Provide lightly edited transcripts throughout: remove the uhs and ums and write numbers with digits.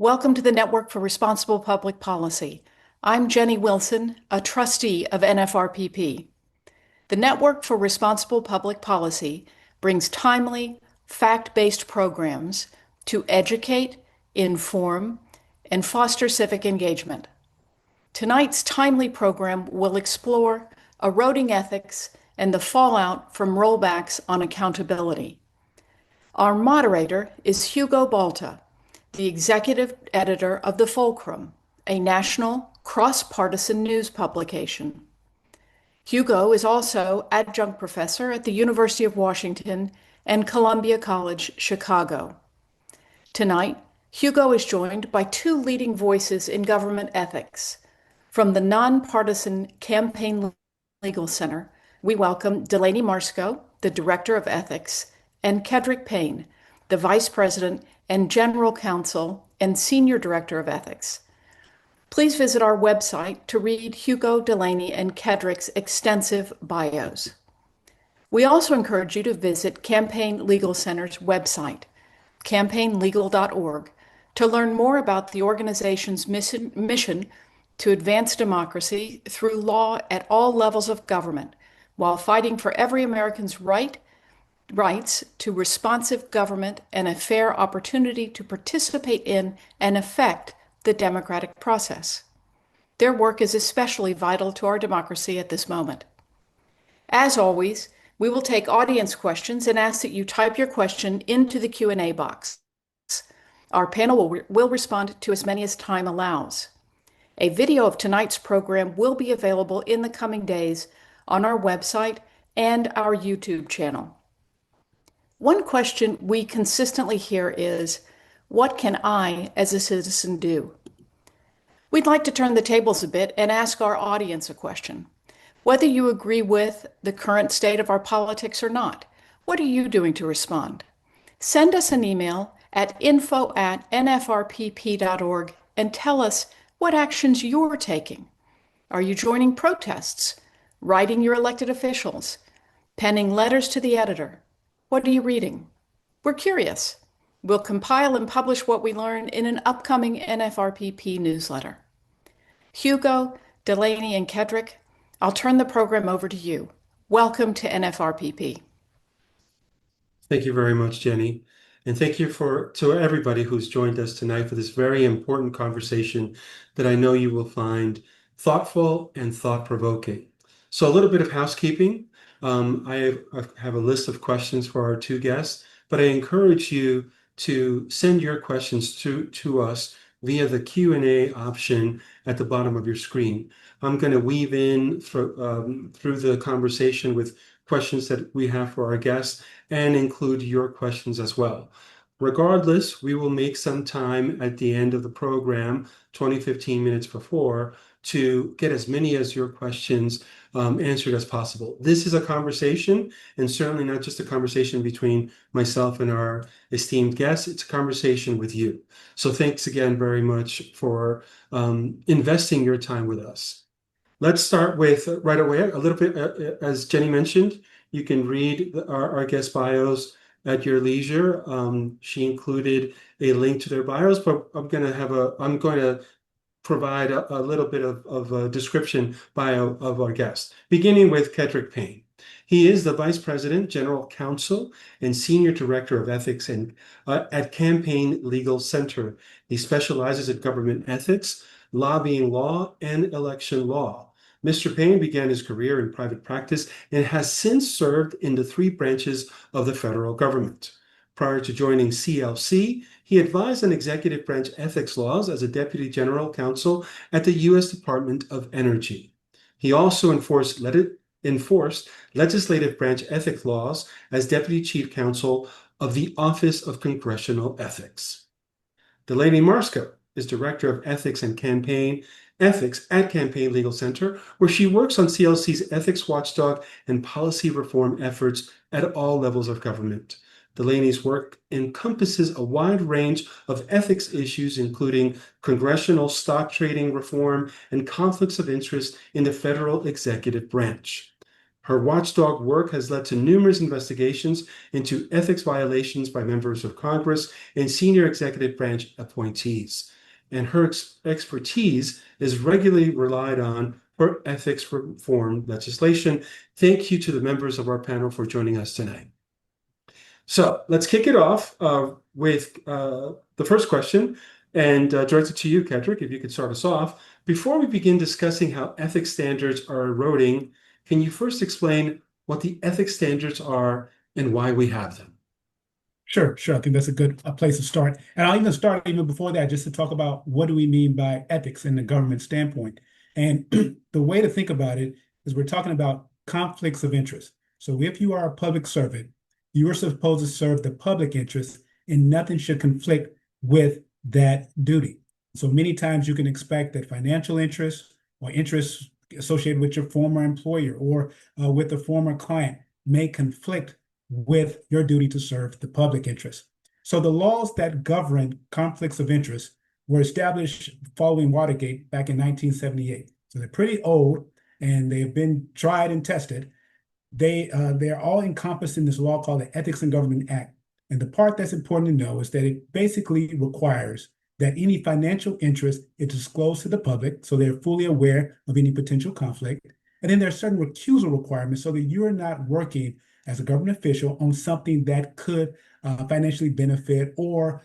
Welcome to the Network for Responsible Public Policy. I'm Jenny Wilson, a trustee of NFRPP. The Network for Responsible Public Policy brings timely, fact-based programs to educate, inform, and foster civic engagement. Tonight's timely program will explore eroding ethics and the fallout from rollbacks on accountability. Our moderator is Hugo Balta, the executive editor of The Fulcrum, a national cross-partisan news publication. Hugo is also adjunct professor at the University of Washington and Columbia College, Chicago. Tonight, Hugo is joined by two leading voices in government ethics. From the nonpartisan Campaign Legal Center, we welcome Delaney Marsco, the Director of Ethics, and Kedric Payne, the Vice President and General Counsel and Senior Director of Ethics. Please visit our website to read Hugo, Delaney, and Kedric's extensive bios. We also encourage you to visit Campaign Legal Center's website, campaignlegal.org, to learn more about the organization's mission to advance democracy through law at all levels of government, while fighting for every American's rights to responsive government and a fair opportunity to participate in and affect the democratic process. Their work is especially vital to our democracy at this moment. As always, we will take audience questions and ask that you type your question into the Q&A box. Our panel will respond to as many as time allows. A video of tonight's program will be available in the coming days on our website and our YouTube channel. One question we consistently hear is, what can I, as a citizen, do? We'd like to turn the tables a bit and ask our audience a question. Whether you agree with the current state of our politics or not, what are you doing to respond? Send us an email at info@nfrpp.org and tell us what actions you're taking. Are you joining protests, writing your elected officials, penning letters to the editor? What are you reading? We're curious. We'll compile and publish what we learn in an upcoming NFRPP newsletter. Hugo, Delaney, and Kedric, I'll turn the program over to you. Welcome to NFRPP. Thank you very much, Jenny. And thank you to everybody who's joined us tonight for this very important conversation that I know you will find thoughtful and thought-provoking. So a little bit of housekeeping. I have a list of questions for our two guests, but I encourage you to send your questions to us via the Q&A option at the bottom of your screen. I'm going to weave in through the conversation with questions that we have for our guests and include your questions as well. Regardless, we will make some time at the end of the program, 15 minutes before, to get as many as your questions answered as possible. This is a conversation, and certainly not just a conversation between myself and our esteemed guests. It's a conversation with you. So thanks again very much for investing your time with us. Let's start with right away a little bit, as Jenny mentioned, you can read our guest bios at your leisure. She included a link to their bios, but I'm going to provide a little bit of a description bio of our guest, beginning with Kedric Payne. He is the Vice President, General Counsel, and Senior Director of Ethics at Campaign Legal Center. He specializes in government ethics, lobbying law, and election law. Mr. Payne began his career in private practice and has since served in the three branches of the federal government. Prior to joining CLC, he advised on executive branch ethics laws as a Deputy General Counsel at the U.S. Department of Energy. He also enforced legislative branch ethics laws as Deputy Chief Counsel of the Office of Congressional Ethics. Delaney Marsco is Director of Ethics and Campaign Ethics at Campaign Legal Center, where she works on CLC's ethics watchdog and policy reform efforts at all levels of government. Delaney's work encompasses a wide range of ethics issues, including congressional stock trading reform and conflicts of interest in the federal executive branch. Her watchdog work has led to numerous investigations into ethics violations by members of Congress and senior executive branch appointees. And her expertise is regularly relied on for ethics reform legislation. Thank you to the members of our panel for joining us tonight. So let's kick it off with the first question, and directed to you, Kedric, if you could start us off. Before we begin discussing how ethics standards are eroding, can you first explain what the ethics standards are and why we have them? Sure. I think that's a good place to start. And I'll even start even before that, just to talk about what do we mean by ethics in the government standpoint. And the way to think about it is we're talking about conflicts of interest. So if you are a public servant, you are supposed to serve the public interest and nothing should conflict with that duty. So many times you can expect that financial interests or interests associated with your former employer or with a former client may conflict with your duty to serve the public interest. So the laws that govern conflicts of interest were established following Watergate back in 1978. So they're pretty old and they've been tried and tested. They're all encompassed in this law called the Ethics in Government Act. And the part that's important to know is that it basically requires that any financial interest is disclosed to the public, so they're fully aware of any potential conflict. And then there are certain recusal requirements so that you're not working as a government official on something that could financially benefit or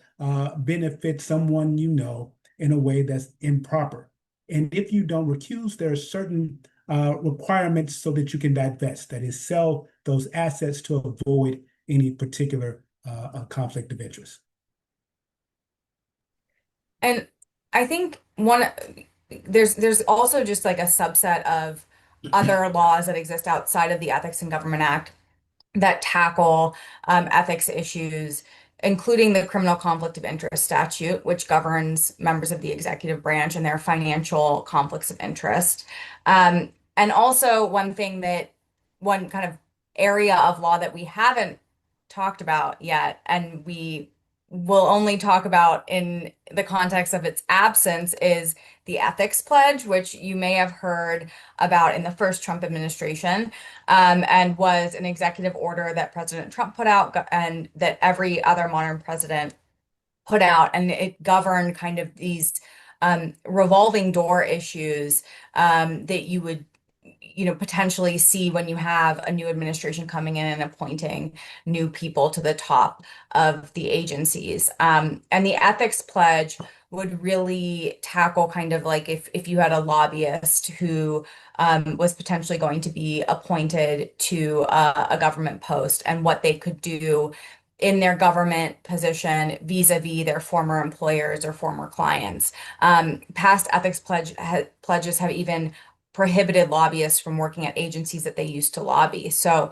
benefit someone you know in a way that's improper. And if you don't recuse, there are certain requirements so that you can divest, that is, sell those assets to avoid any particular conflict of interest. And I think there's also just like a subset of other laws that exist outside of the Ethics in Government Act that tackle ethics issues, including the Criminal Conflict of Interest statute, which governs members of the executive branch and their financial conflicts of interest. And also one kind of area of law that we haven't talked about yet, and we will only talk about in the context of its absence, is the ethics pledge, which you may have heard about in the first Trump administration, and was an executive order that President Trump put out and that every other modern president put out. And it governed kind of these revolving door issues that you would potentially see when you have a new administration coming in and appointing new people to the top of the agencies. And the ethics pledge would really tackle kind of like if you had a lobbyist who was potentially going to be appointed to a government post and what they could do in their government position vis-a-vis their former employers or former clients. Past ethics pledges have even prohibited lobbyists from working at agencies that they used to lobby. So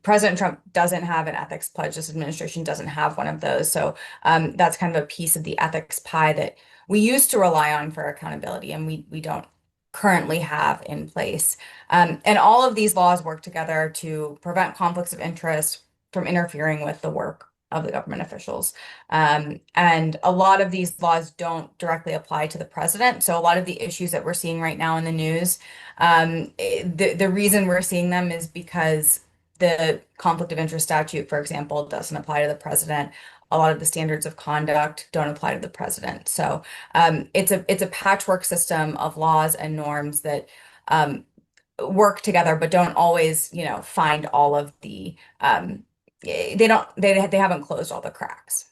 President Trump doesn't have an ethics pledge. This administration doesn't have one of those. So that's kind of a piece of the ethics pie that we used to rely on for accountability, and we don't currently have in place. And all of these laws work together to prevent conflicts of interest from interfering with the work of the government officials. And a lot of these laws don't directly apply to the president. So a lot of the issues that we're seeing right now in the news, the reason we're seeing them is because the conflict of interest statute, for example, doesn't apply to the president. A lot of the standards of conduct don't apply to the president. So it's a patchwork system of laws and norms that work together, but don't always, find all of the they haven't closed all the cracks.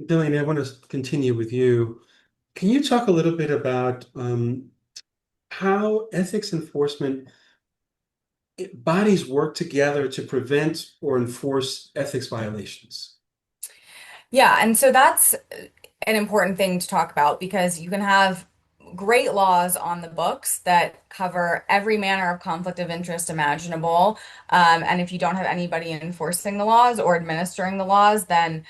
Delaney, I want to continue with you. Can you talk a little bit about how ethics enforcement bodies work together to prevent or enforce ethics violations? Yeah, and so that's an important thing to talk about because you can have great laws on the books that cover every manner of conflict of interest imaginable. And if you don't have anybody enforcing the laws or administering the laws, then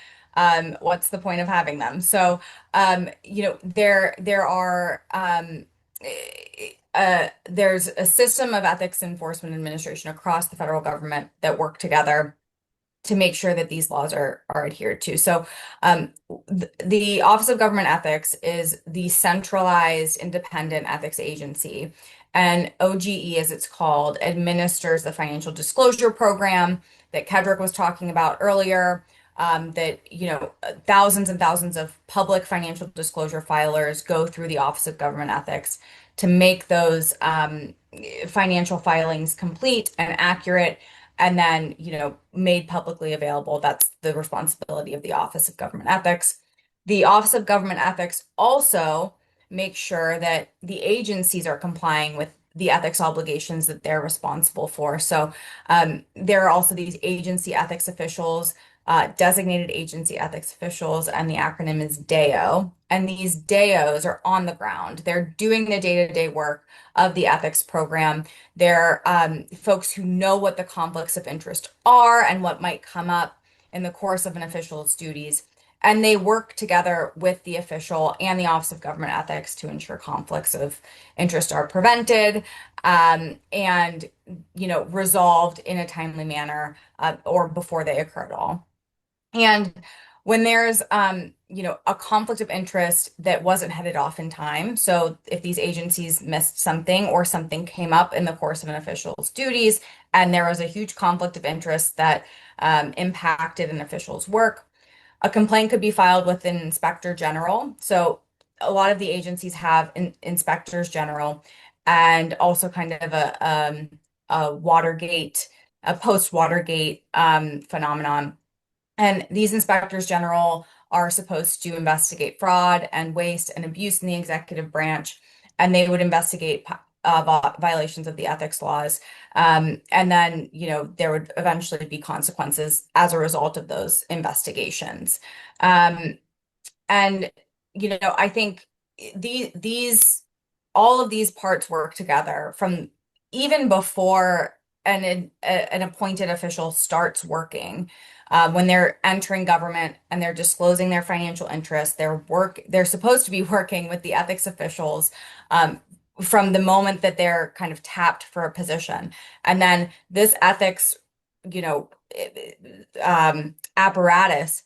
what's the point of having them? So, there's a system of ethics enforcement administration across the federal government that work together to make sure that these laws are adhered to. So the Office of Government Ethics is the centralized independent ethics agency. And OGE, as it's called, administers the financial disclosure program that Kedric was talking about earlier. That, thousands and thousands of public financial disclosure filers go through the Office of Government Ethics to make those financial filings complete and accurate, and then, made publicly available. That's the responsibility of the Office of Government Ethics. The Office of Government Ethics also makes sure that the agencies are complying with the ethics obligations that they're responsible for. So there are also these agency ethics officials, designated agency ethics officials, and the acronym is DEO. And these DEOs are on the ground. They're doing the day-to-day work of the ethics program. They're folks who know what the conflicts of interest are and what might come up in the course of an official's duties. And they work together with the official and the Office of Government Ethics to ensure conflicts of interest are prevented, and resolved in a timely manner, or before they occur at all. And when there's a conflict of interest that wasn't headed off in time, so if these agencies missed something or something came up in the course of an official's duties and there was a huge conflict of interest that impacted an official's work, a complaint could be filed with an inspector general. So a lot of the agencies have inspectors general, and also kind of a Watergate, a post-Watergate phenomenon. And these inspectors general are supposed to investigate fraud and waste and abuse in the executive branch, and they would investigate violations of the ethics laws. And then, there would eventually be consequences as a result of those investigations. And, I think all of these parts work together from even before an appointed official starts working. When they're entering government and they're disclosing their financial interests, they're supposed to be working with the ethics officials from the moment that they're kind of tapped for a position. And then this ethics, apparatus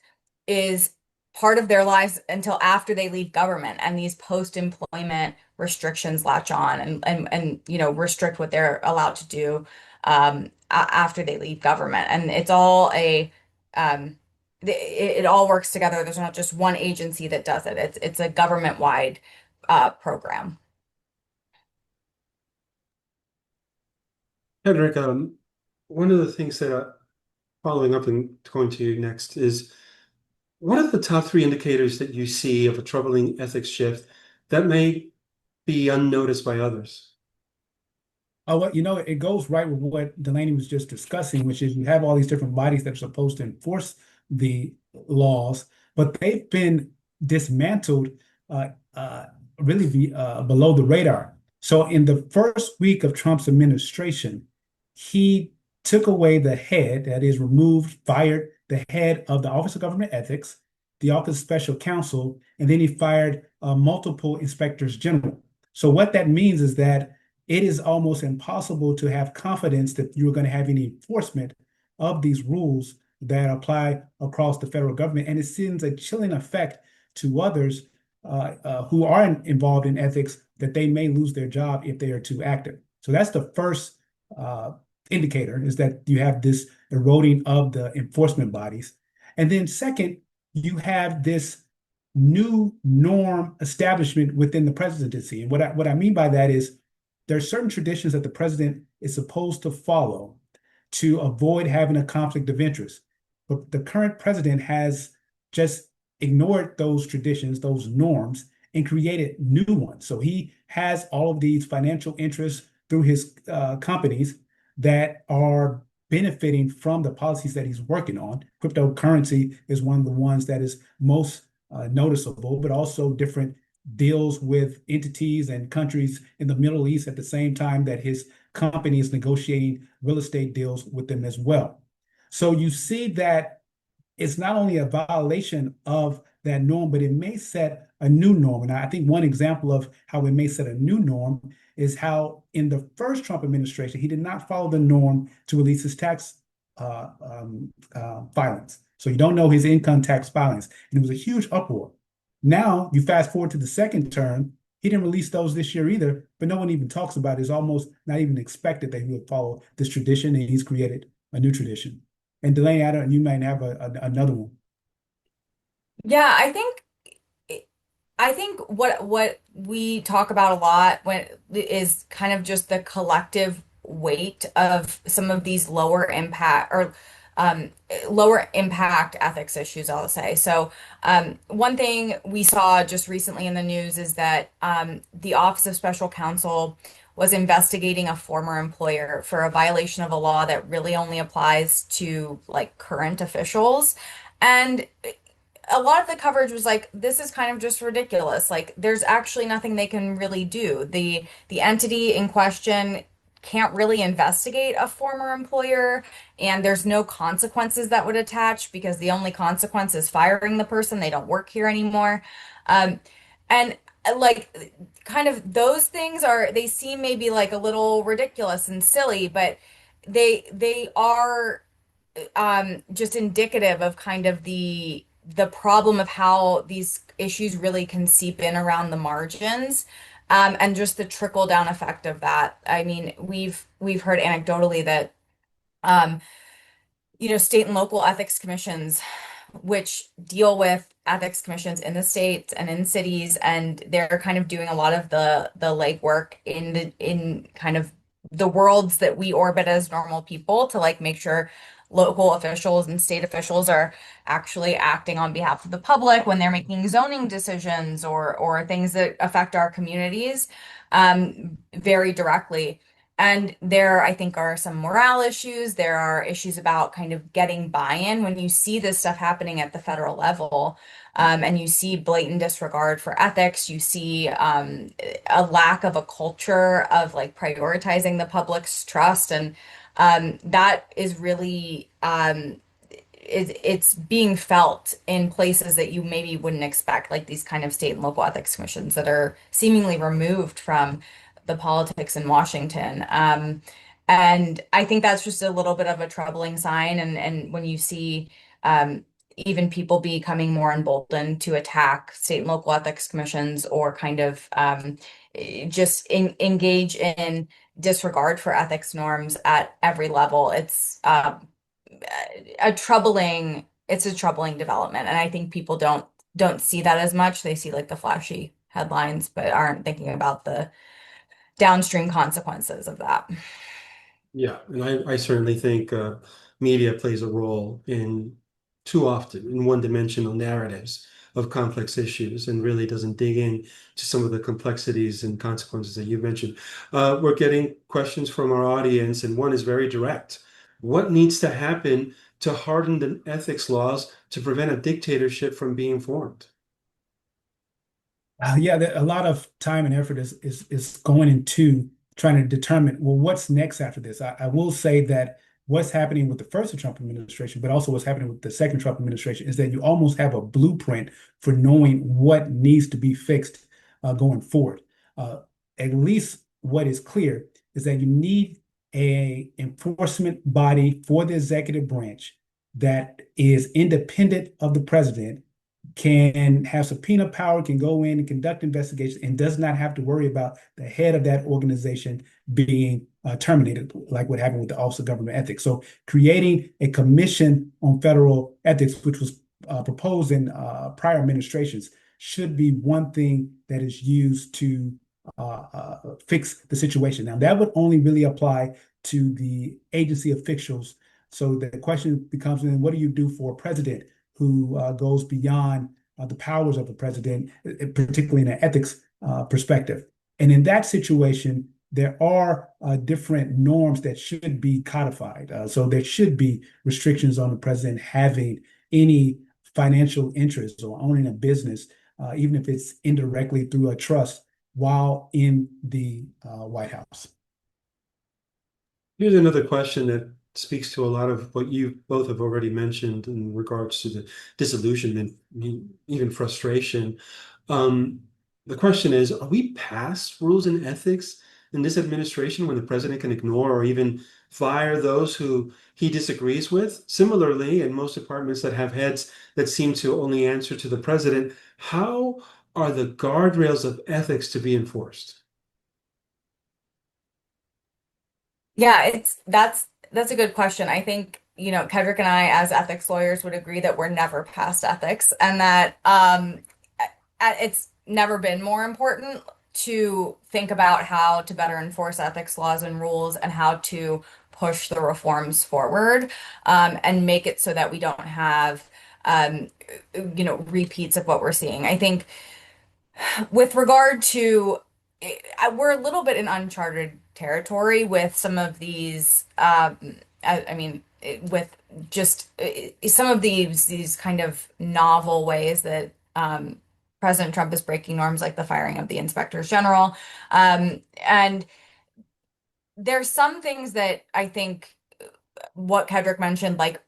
is part of their lives until after they leave government, and these post-employment restrictions latch on and restrict what they're allowed to do after they leave government. And it's all it all works together. There's not just one agency that does it. It's a government-wide program. Hedrick, one of the things that following up and going to you next is, what are the top 3 indicators that you see of a troubling ethics shift that may be unnoticed by others? Oh, well, it goes right with what Delaney was just discussing, which is you have all these different bodies that are supposed to enforce the laws, but they've been dismantled really below the radar. So in the first week of Trump's administration, he took away the head, that is, fired the head of the Office of Government Ethics, the Office of Special Counsel, and then he fired multiple inspectors general. So what that means is that it is almost impossible to have confidence that you're going to have any enforcement of these rules that apply across the federal government. And it sends a chilling effect to others who are involved in ethics, that they may lose their job if they are too active. So that's the first indicator, is that you have this eroding of the enforcement bodies. And then second, you have this new norm establishment within the presidency. And what I mean by that is, there are certain traditions that the president is supposed to follow to avoid having a conflict of interest. But the current president has just ignored those traditions, those norms, and created new ones. So he has all of these financial interests through his companies that are benefiting from the policies that he's working on. Cryptocurrency is one of the ones that is most noticeable, but also different deals with entities and countries in the Middle East at the same time that his company is negotiating real estate deals with them as well. So you see that it's not only a violation of that norm, but it may set a new norm. And I think one example of how it may set a new norm is how in the first Trump administration, he did not follow the norm to release his tax filings. So you don't know his income tax filings. And it was a huge uproar. Now you fast forward to the second term, He didn't release those this year either, but no one even talks about it. It's almost not even expected that he would follow this tradition, and he's created a new tradition. And Delaney, you might have another one. Yeah, I think what we talk about a lot when is kind of just the collective weight of some of these um, lower impact ethics issues, I'll say. So, one thing we saw just recently in the news is that the Office of Special Counsel was investigating a former employer for a violation of a law that really only applies to like current officials. And a lot of the coverage was like, this is kind of just ridiculous. Like, there's actually nothing they can really do. The entity in question can't really investigate a former employer, and there's no consequences that would attach because the only consequence is firing the person. They don't work here anymore. And like kind of those things they seem maybe like a little ridiculous and silly, but they are just indicative of kind of the problem of how these issues really can seep in around the margins, and just the trickle down effect of that. I mean, we've heard anecdotally that um, state and local ethics commissions, which deal with ethics commissions in the states and in cities, and they're kind of doing a lot of the legwork in kind of the worlds that we orbit as normal people to like make sure local officials and state officials are actually acting on behalf of the public when they're making zoning decisions or things that affect our communities very directly. And there, I think, are some morale issues. There are issues about kind of getting buy-in when you see this stuff happening at the federal level, and you see blatant disregard for ethics. You see a lack of a culture of like prioritizing the public's trust, and that is really it's being felt in places that you maybe wouldn't expect, like these kind of state and local ethics commissions that are seemingly removed from the politics in Washington. And I think that's just a little bit of a troubling sign. And when you see even people becoming more emboldened to attack state and local ethics commissions or kind of just engage in disregard for ethics norms at every level, it's a troubling development. And I think people don't see that as much. They see like the flashy headlines, but aren't thinking about the downstream consequences of that. Yeah, and I certainly think media plays a role in too often in one-dimensional narratives of complex issues and really doesn't dig in to some of the complexities and consequences that you mentioned. We're getting questions from our audience, and one is very direct. What needs to happen to harden the ethics laws to prevent a dictatorship from being formed? Yeah, a lot of time and effort is going into trying to determine, well, what's next after this. I will say that what's happening with the first Trump administration, but also what's happening with the second Trump administration, is that you almost have a blueprint for knowing what needs to be fixed going forward. At least what is clear is that you need a enforcement body for the executive branch that is independent of the president, can have subpoena power, can go in and conduct investigations, and does not have to worry about the head of that organization being terminated, like what happened with the Office of Government Ethics. So creating a commission on federal ethics, which was proposed in prior administrations, should be one thing that is used to fix the situation. Now, that would only really apply to the agency officials. So the question becomes, then what do you do for a president who goes beyond the powers of the president, particularly in an ethics perspective? And in that situation, there are different norms that should be codified. So there should be restrictions on the president having any financial interest or owning a business, even if it's indirectly through a trust, while in the White House. Here's another question that speaks to a lot of what you both have already mentioned in regards to the disillusionment, even frustration. The question is, are we past rules and ethics in this administration when the president can ignore or even fire those who he disagrees with? Similarly, in most departments that have heads that seem to only answer to the president, how are the guardrails of ethics to be enforced? Yeah, that's a good question. I think, Kedric and I, as ethics lawyers, would agree that we're never past ethics, and that it's never been more important to think about how to better enforce ethics laws and rules and how to push the reforms forward, and make it so that we don't have repeats of what we're seeing. I think with regard to, we're a little bit in uncharted territory with some of these. I mean, with just some of these kind of novel ways that President Trump is breaking norms, like the firing of the inspectors general, and there's some things that I think what Kedric mentioned, like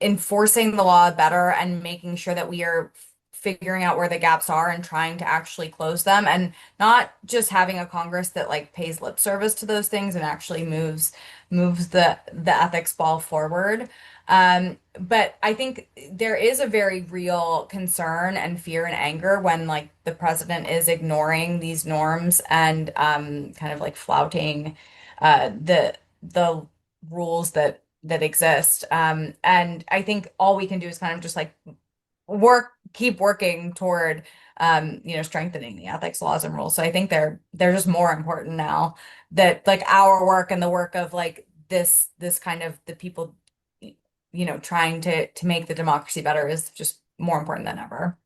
enforcing the law better and making sure that we are figuring out where the gaps are and trying to actually close them, and not just having a Congress that like pays lip service to those things and actually moves the ethics ball forward. But I think there is a very real concern and fear and anger when like the president is ignoring these norms and kind of like flouting the rules that exist. And I think all we can do is kind of just like keep working toward strengthening the ethics laws and rules. So I think they're just more important now, that like our work and the work of like this kind of the people trying to make the democracy better is just more important than ever.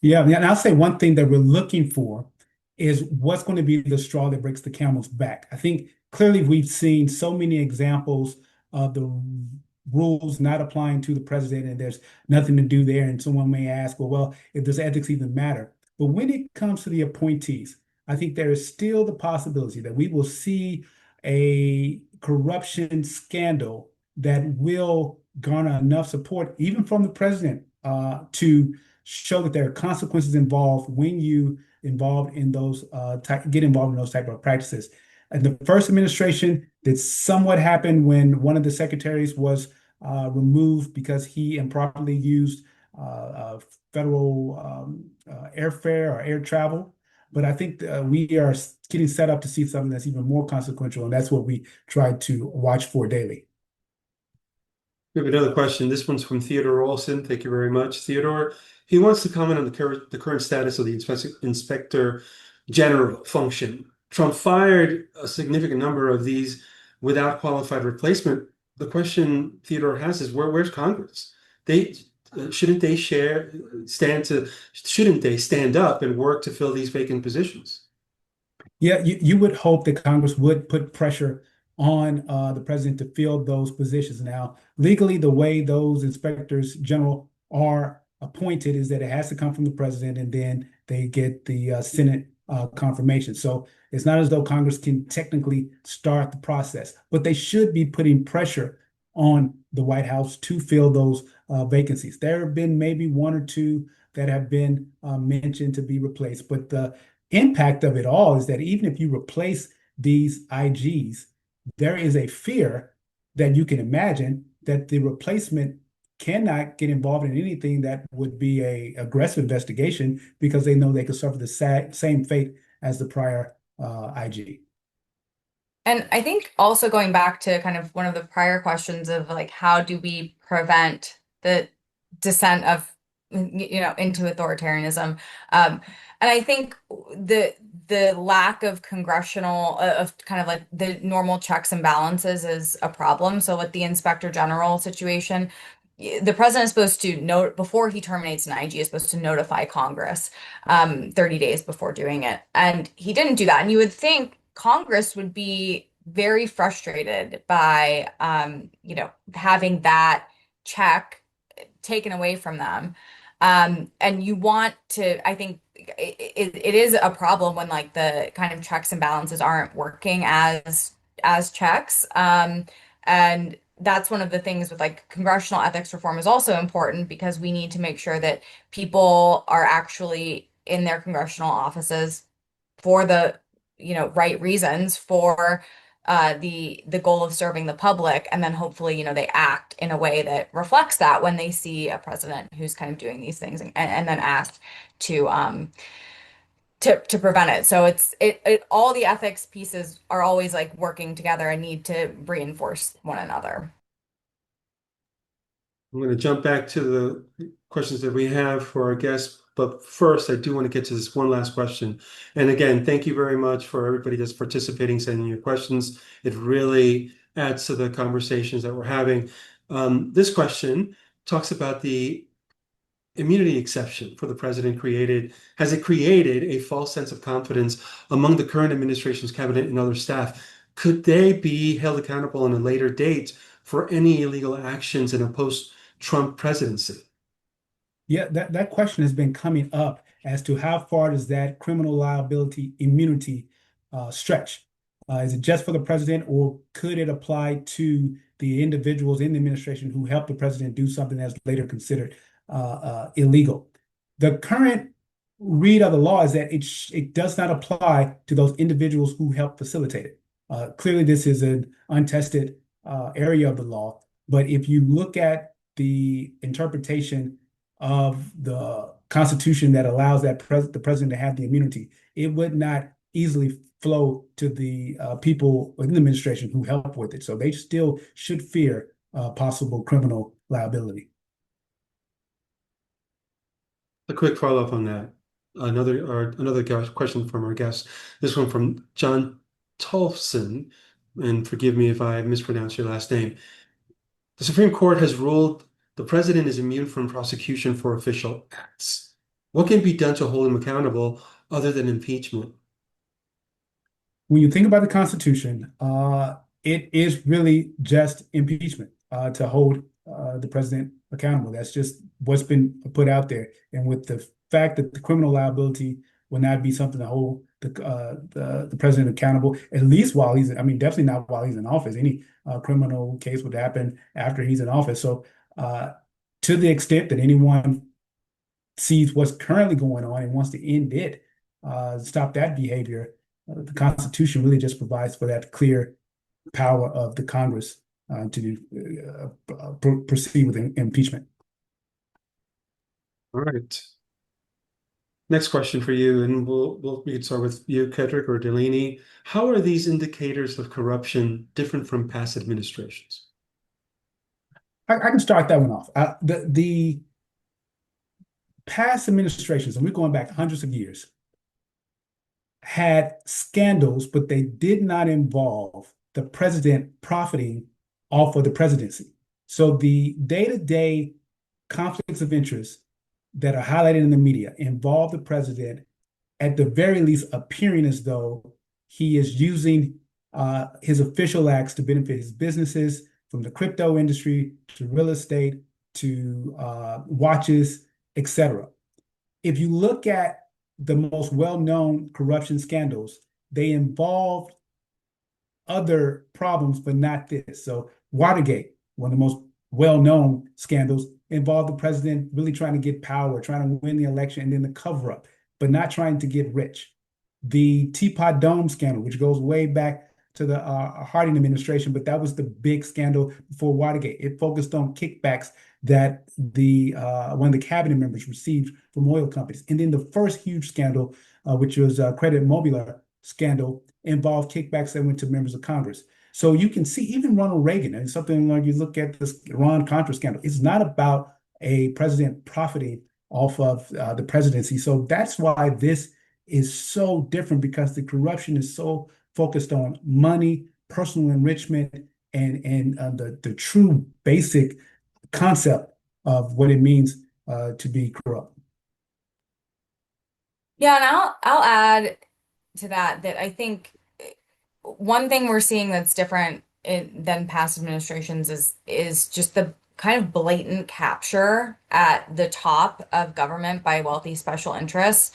Yeah, and I'll say one thing that we're looking for is what's going to be the straw that breaks the camel's back. I think clearly we've seen so many examples of the rules not applying to the president, and there's nothing to do there. And someone may ask, well, if does ethics even matter? But when it comes to the appointees, I think there is still the possibility that we will see a corruption scandal that will garner enough support, even from the president, to show that there are consequences involved when you involved in those get involved in those type of practices. And the first administration did somewhat happen when one of the secretaries was removed because he improperly used federal airfare or air travel. But I think we are getting set up to see something that's even more consequential, and that's what we try to watch for daily. We have another question. This one's from Theodore Olson. Thank you very much, Theodore. He wants to comment on the current status of the Inspector General function. Trump fired a significant number of these without qualified replacement. The question Theodore has is where's Congress? Shouldn't they stand up and work to fill these vacant positions? Yeah, you would hope that Congress would put pressure on the president to fill those positions. Now, legally, the way those inspectors general are appointed is that it has to come from the president, and then they get the Senate confirmation. So it's not as though Congress can technically start the process, but they should be putting pressure on the White House to fill those vacancies. There have been maybe one or two that have been mentioned to be replaced, but the impact of it all is that even if you replace these IGs, there is a fear that you can imagine that the replacement cannot get involved in anything that would be a aggressive investigation because they know they could suffer the same fate as the prior IG. And I think also going back to kind of one of the prior questions of like, how do we prevent the descent of, into authoritarianism? And I think the lack of congressional, of kind of like the normal checks and balances is a problem. So with the Inspector General situation, the president is supposed to note before he terminates an IG is supposed to notify Congress 30 days before doing it. And he didn't do that. And you would think Congress would be very frustrated by having that check taken away from them. And you want to, I think it is a problem when like the kind of checks and balances aren't working as checks. And that's one of the things with like congressional ethics reform is also important because we need to make sure that people are actually in their congressional offices for the right reasons, for the goal of serving the public, and then hopefully, they act in a way that reflects that when they see a president who's kind of doing these things, and then act to to prevent it. So it all the ethics pieces are always like working together and need to reinforce one another. I'm going to jump back to the questions that we have for our guests, but first I do want to get to this one last question. And again, thank you very much for everybody that's participating, sending your questions. It really adds to the conversations that we're having. This question talks about the immunity exception for the president has it created a false sense of confidence among the current administration's cabinet and other staff? Could they be held accountable on a later date for any illegal actions in a post-Trump presidency? Yeah, that question has been coming up as to how far does that criminal liability immunity stretch? Is it just for the president, or could it apply to the individuals in the administration who helped the president do something that's later considered illegal? The current read of the law is that it does not apply to those individuals who helped facilitate it. Clearly, this is an untested area of the law, but if you look at the interpretation of the Constitution that allows the president to have the immunity, it would not easily flow to the people in the administration who help with it. So they still should fear possible criminal liability. A quick follow-up on that. Another question from our guest. This one from John Tolfson, and forgive me if I mispronounce your last name. The Supreme Court has ruled the president is immune from prosecution for official acts. What can be done to hold him accountable other than impeachment? When you think about the Constitution, it is really just impeachment to hold the president accountable. That's just what's been put out there. And with the fact that the criminal liability will not be something to hold the president accountable, at least while definitely not while he's in office. Any criminal case would happen after he's in office. So to the extent that anyone sees what's currently going on and wants to end it, stop that behavior, the Constitution really just provides for that clear power of the Congress to proceed with impeachment. All right. Next question for you, and we can start with you, Kedric or Delaney. How are these indicators of corruption different from past administrations? I can start that one off. The past administrations, and we're going back hundreds of years, had scandals, but they did not involve the president profiting off of the presidency. So the day-to-day conflicts of interest that are highlighted in the media involve the president, at the very least, appearing as though he is using his official acts to benefit his businesses, from the crypto industry to real estate to watches, etc. If you look at the most well-known corruption scandals, they involved other problems, but not this. So Watergate, one of the most well-known scandals, involved the president really trying to get power, trying to win the election, and then the cover-up, but not trying to get rich. The Teapot Dome scandal, which goes way back to the Harden administration, but that was the big scandal before Watergate. It focused on kickbacks that one of the cabinet members received from oil companies. And then the first huge scandal, which was Credit Mobiliar scandal, involved kickbacks that went to members of Congress. So you can see even Ronald Reagan, and something like you look at this Iran-Contra scandal, it's not about a president profiting off of the presidency. So that's why this is so different, because the corruption is so focused on money, personal enrichment, and the true basic concept of what it means to be corrupt. Yeah, and I'll add to that I think one thing we're seeing that's different than past administrations is just the kind of blatant capture at the top of government by wealthy special interests.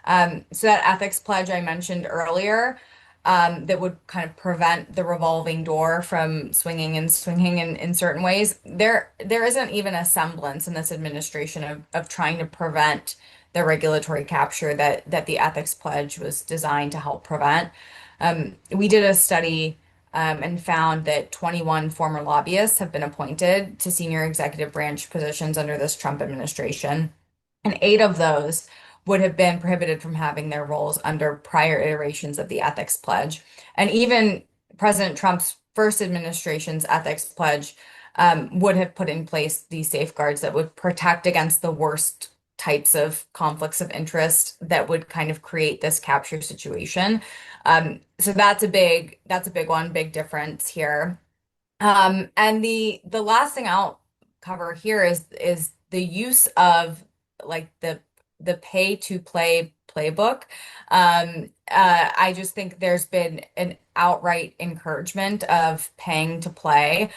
So that ethics pledge I mentioned earlier, that would kind of prevent the revolving door from swinging and swinging in certain ways. There isn't even a semblance in this administration of trying to prevent the regulatory capture that the ethics pledge was designed to help prevent. We did a study and found that 21 former lobbyists have been appointed to senior executive branch positions under this Trump administration. And 8 of those would have been prohibited from having their roles under prior iterations of the ethics pledge. And even President Trump's first administration's ethics pledge would have put in place these safeguards that would protect against the worst types of conflicts of interest that would kind of create this capture situation. So that's a big one, big difference here. And the last thing I'll cover here is the use of like the pay to play playbook. I just think there's been an outright encouragement of paying to play.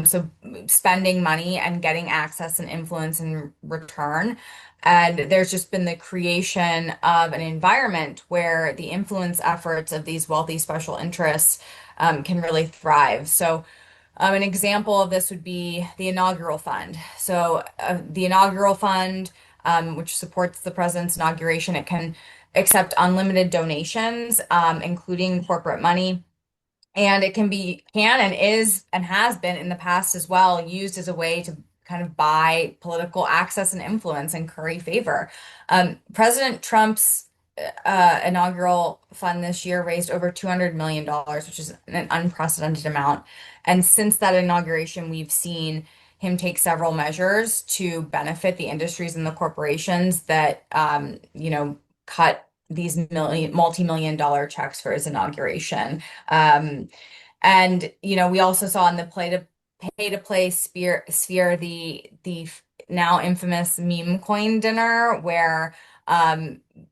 So spending money and getting access and influence in return. And there's just been the creation of an environment where the influence efforts of these wealthy special interests can really thrive. So an example of this would be the inaugural fund. So the inaugural fund, which supports the president's inauguration, it can accept unlimited donations, including corporate money. And it can and is and has been in the past as well used as a way to kind of buy political access and influence and curry favor. President Trump's inaugural fund this year raised over $200 million, which is an unprecedented amount. And since that inauguration, we've seen him take several measures to benefit the industries and the corporations that, cut these multi-million dollar checks for his inauguration. And we also saw in the pay to play sphere the now infamous meme coin dinner where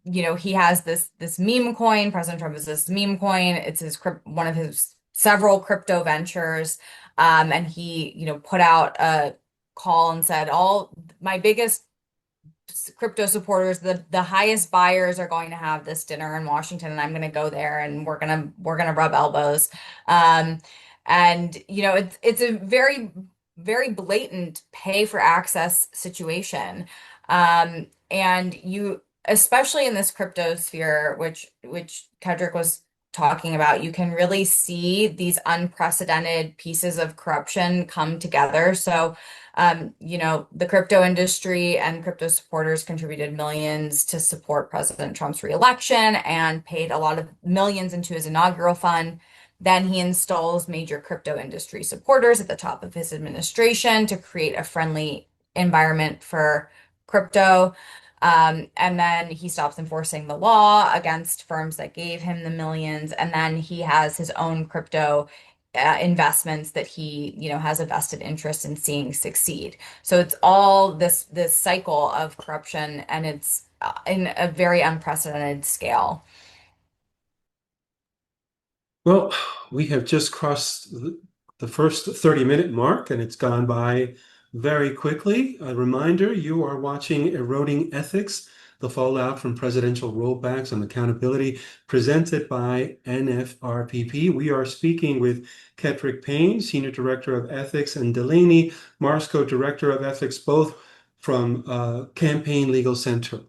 he has this meme coin. President Trump has this meme coin. It's one of his several crypto ventures. And he, put out a call and said, all my biggest crypto supporters, the highest buyers are going to have this dinner in Washington, and I'm going to go there and we're gonna rub elbows. It's a very, very blatant pay for access situation. And you, especially in this crypto sphere, which Kedric was talking about, you can really see these unprecedented pieces of corruption come together. So, the crypto industry and crypto supporters contributed millions to support President Trump's reelection and paid a lot of millions into his inaugural fund. Then he installs major crypto industry supporters at the top of his administration to create a friendly environment for crypto. And then he stops enforcing the law against firms that gave him the millions. And then he has his own crypto investments that he, has a vested interest in seeing succeed. So it's all this cycle of corruption, and it's in a very unprecedented scale. Well, we have just crossed the first 30-minute mark, and it's gone by very quickly. A reminder, you are watching Eroding Ethics, the fallout from presidential rollbacks on accountability, presented by NFRPP. We are speaking with Kedric Payne, Senior Director of Ethics, and Delaney Marsco, Director of Ethics, both from Campaign Legal Center.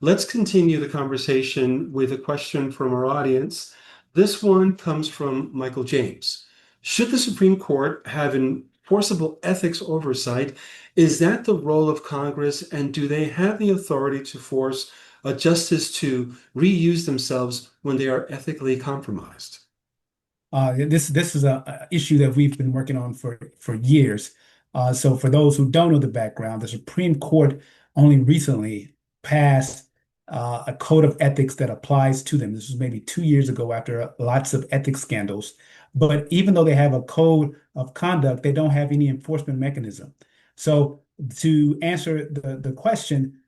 Let's continue the conversation with a question from our audience. This one comes from Michael James. Should the Supreme Court have enforceable ethics oversight? Is that the role of Congress, and do they have the authority to force a justice to reuse themselves when they are ethically compromised? This is a issue that we've been working on for years. So for those who don't know the background, the Supreme Court only recently passed a code of ethics that applies to them. This was maybe 2 years ago after lots of ethics scandals. But even though they have a code of conduct, they don't have any enforcement mechanism. So to answer the question,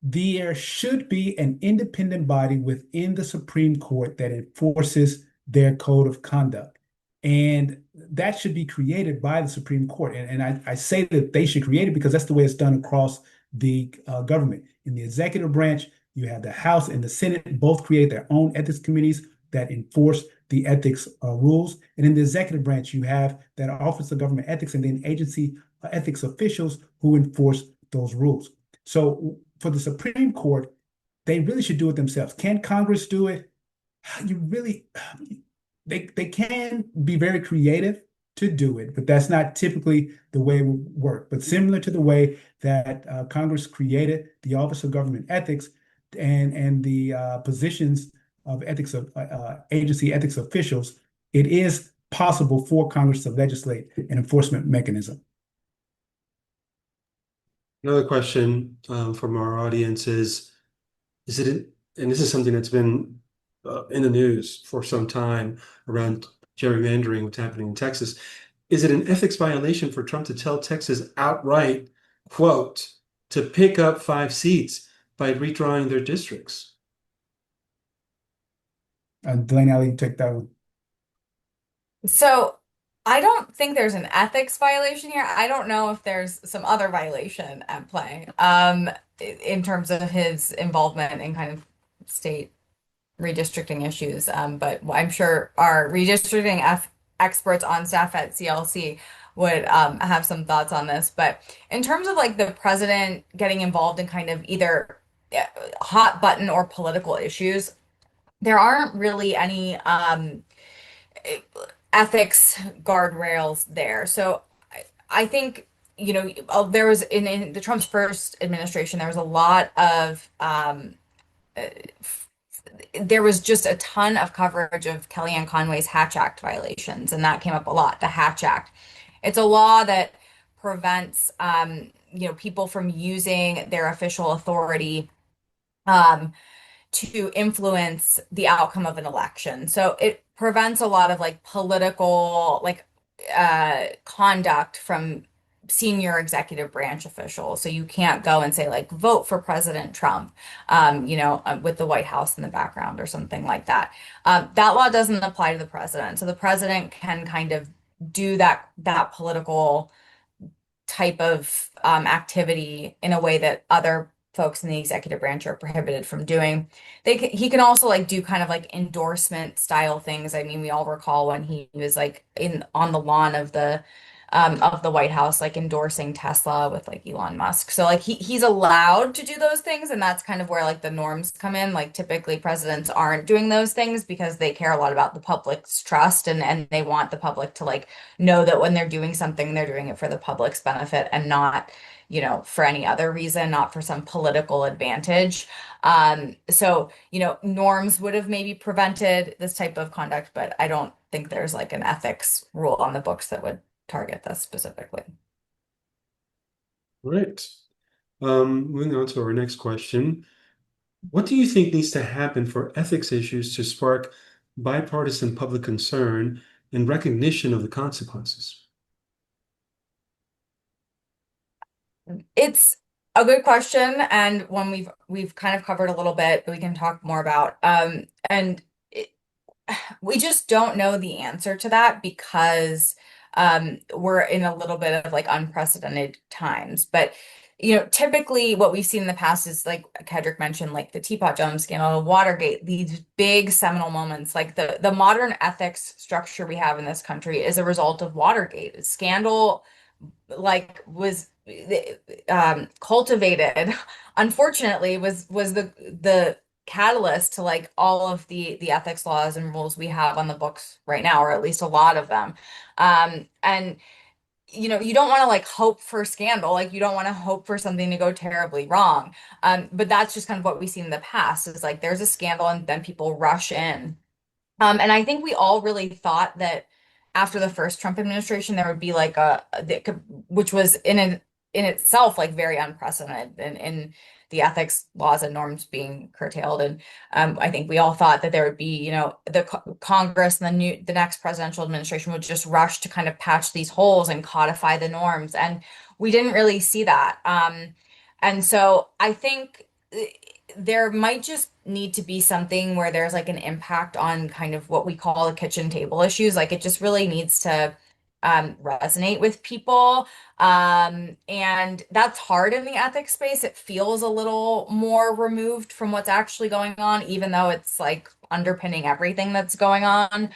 there should be an independent body within the Supreme Court that enforces their code of conduct. And that should be created by the Supreme Court. And I say that they should create it because that's the way it's done across the government. In the executive branch, you have the House and the Senate both create their own ethics committees that enforce the ethics rules. And in the executive branch, you have that Office of Government Ethics and then agency ethics officials who enforce those rules. So for the Supreme Court, they really should do it themselves. Can Congress do it? they can be very creative to do it, but that's not typically the way it would work. But similar to the way that Congress created the Office of Government Ethics and the positions of ethics of agency ethics officials, it is possible for Congress to legislate an enforcement mechanism. Another question from our audience is it, and this is something that's been in the news for some time around gerrymandering, what's happening in Texas. Is it an ethics violation for Trump to tell Texas outright, quote, to pick up 5 seats by redrawing their districts? Delaney, I'll let you take that one. So I don't think there's an ethics violation here. I don't know if there's some other violation at play, in terms of his involvement in kind of state redistricting issues. But I'm sure our redistricting experts on staff at CLC would have some thoughts on this. But in terms of like the president getting involved in kind of either hot button or political issues, there aren't really any ethics guardrails there. So I think, there was in the Trump's first administration, there was a lot of there was just a ton of coverage of Kellyanne Conway's Hatch Act violations, and that came up a lot, the Hatch Act. It's a law that prevents people from using their official authority to influence the outcome of an election. So it prevents a lot of like political conduct from senior executive branch officials. So you can't go and say like vote for President Trump, with the White House in the background or something like that. That law doesn't apply to the president. So the president can kind of do that political type of activity in a way that other folks in the executive branch are prohibited from doing. He can also like do kind of like endorsement style things. I mean, we all recall when he was like on the lawn of the White House, like endorsing Tesla with like Elon Musk. So like he's allowed to do those things, and that's kind of where like the norms come in. Like typically presidents aren't doing those things because they care a lot about the public's trust, and they want the public to like know that when they're doing something, they're doing it for the public's benefit and not, for any other reason, not for some political advantage. So, norms would have maybe prevented this type of conduct, but I don't think there's like an ethics rule on the books that would target this specifically. Right. Moving on to our next question. What do you think needs to happen for ethics issues to spark bipartisan public concern and recognition of the consequences? It's a good question, and one we've kind of covered a little bit, but we can talk more about. And we just don't know the answer to that because we're in a little bit of like unprecedented times. But typically what we've seen in the past is like Kedric mentioned, like the Teapot Dome scandal, Watergate, these big seminal moments. Like the modern ethics structure we have in this country is a result of Watergate. Scandal like was cultivated, unfortunately, was the catalyst to like all of the ethics laws and rules we have on the books right now, or at least a lot of them. And you don't want to like hope for scandal, like you don't want to hope for something to go terribly wrong. But that's just kind of what we've seen in the past is like there's a scandal and then people rush in. And I think we all really thought that after the first Trump administration, there would be like which was in itself like very unprecedented in the ethics laws and norms being curtailed. And I think we all thought that there would be, the Congress and the next presidential administration would just rush to kind of patch these holes and codify the norms. And we didn't really see that. And so I think there might just need to be something where there's like an impact on kind of what we call the kitchen table issues. Like it just really needs to resonate with people. And that's hard in the ethics space. It feels a little more removed from what's actually going on, even though it's like underpinning everything that's going on.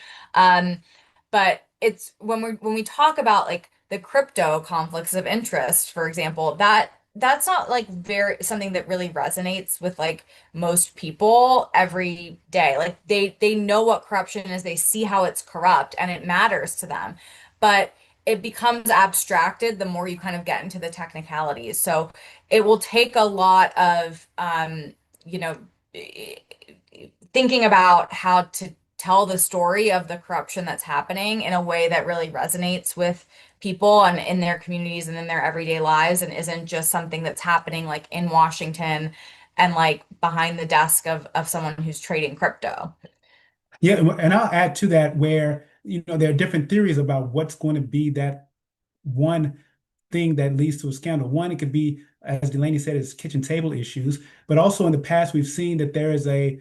But it's when we talk about like the crypto conflicts of interest, for example, that that's not like very something that really resonates with like most people every day. Like they know what corruption is, they see how it's corrupt and it matters to them. But it becomes abstracted the more you kind of get into the technicalities. So it will take a lot of you know, thinking about how to tell the story of the corruption that's happening in a way that really resonates with people and in their communities and in their everyday lives and isn't just something that's happening like in Washington and like behind the desk of someone who's trading crypto. Yeah, and I'll add to that where, there are different theories about what's going to be that one thing that leads to a scandal. One, it could be, as Delaney said, is kitchen table issues, but also in the past, we've seen that there is a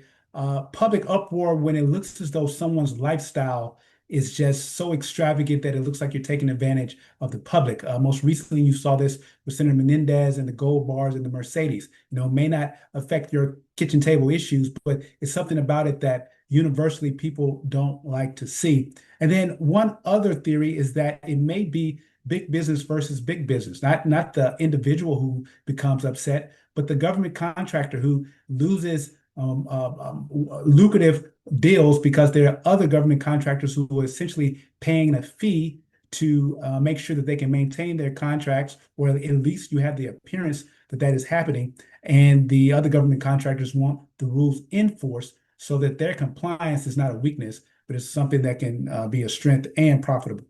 public uproar when it looks as though someone's lifestyle is just so extravagant that it looks like you're taking advantage of the public. Most recently, you saw this with Senator Menendez and the gold bars and the Mercedes. May not affect your kitchen table issues, but it's something about it that universally people don't like to see. And then one other theory is that it may be big business versus big business, not the individual who becomes upset, but the government contractor who loses lucrative deals because there are other government contractors who are essentially paying a fee to make sure that they can maintain their contracts, or at least you have the appearance that that is happening. And the other government contractors want the rules enforced so that their compliance is not a weakness, but it's something that can be a strength and profitable.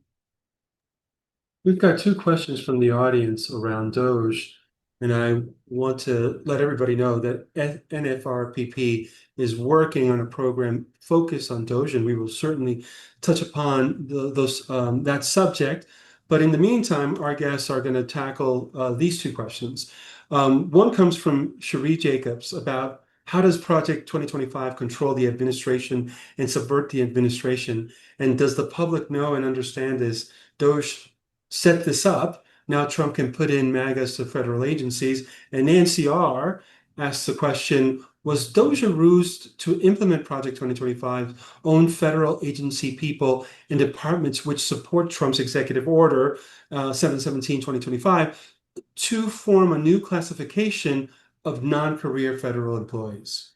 We've got two questions from the audience around Doge, and I want to let everybody know that NFRPP is working on a program focused on Doge, and we will certainly touch upon that subject. But in the meantime, our guests are going to tackle these two questions. One comes from Cherie Jacobs about how does Project 2025 control the administration and subvert the administration? And does the public know and understand this? Doge set this up. Now Trump can put in MAGAs to federal agencies. And Nancy R. asks the question, was Doge a ruse to implement Project 2025 own federal agency people and departments which support Trump's executive order 717-2025 to form a new classification of non-career federal employees?